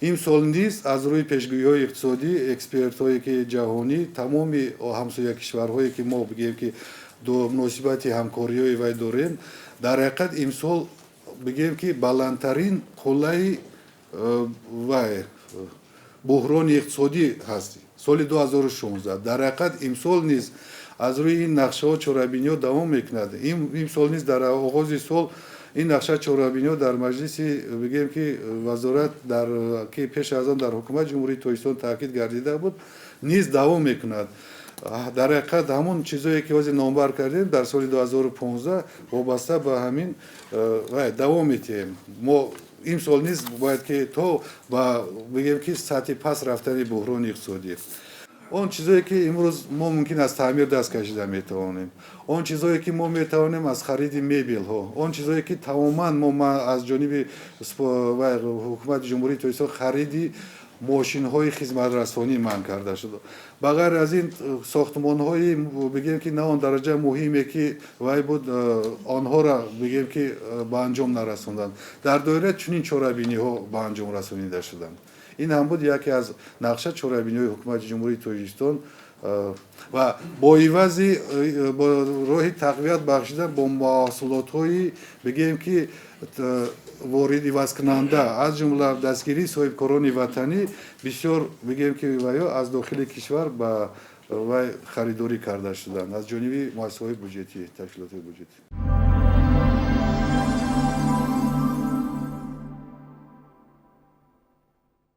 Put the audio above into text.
имсол низ аз рӯи пешгӯиҳои иқтисодӣ экспертҳое ки ҷаҳонӣ тамоми ҳамсоя кишварҳое ки мо бигӯем ки муносибати ҳамкориҳои вай дорем дар ҳақиқат имсол бигӯем ки баландтарин қуллаи вай буҳрони иқтисодӣ ҳаст соли 2016 дар ҳақиқат имсол низ аз рӯи ин нақшаҳо чорабиниҳо давом мекунад. Имсол низ дар оғози сол ин нақша чорабиниҳо дар маҷлиси бигӯем ки вазорат ки пеш аз он дар ҳукумати ҷумҳурии Тоҷикистон таъкид гардида буд низ давом мекунад. дар ҳақиқат ҳамон чизое ки ҳозир номбар кардем дар соли 2015 вобаста ба ҳамин давом метиҳем. Мо имсол низ бояд ки то ба бигӯем ки сатҳи паст рафтани буҳрони иқтисодӣ он чизое ки имрӯз мо мумкин аст таъмир даст кашида метавонем, он чизое ки мо метавонем аз хариди мебелҳо, он чизое ки тамоман мо аз ҷониби ҳукумати ҷумҳурии Тоҷикистон хариди мошинҳои хизматрасонӣ манъ карда шуд. Ба ғайр аз ин сохтмонҳои бигӯем ки на он дараҷа муҳиме ки вай буд онҳоро бигӯем ки ба анҷом нарасонданд. Дар доираи чунин чорабиниҳо ба анҷом расонида шуданд. ин ҳам буд яке аз нақша чорабиниҳои ҳукумати ҷумҳурии Тоҷикистон ва бо ивази бо роҳи тақвият бахшидан бо маҳсулотҳои бигӯем ки ворид ивазкунанда аз ҷумла дастгирии соҳибкорони ватанӣ бисёр бигӯем ки аз дохили кишвар ба вай харидорӣ карда шуданд аз ҷониби муассисаҳои буҷетӣ, ташкилотҳои буҷетӣ.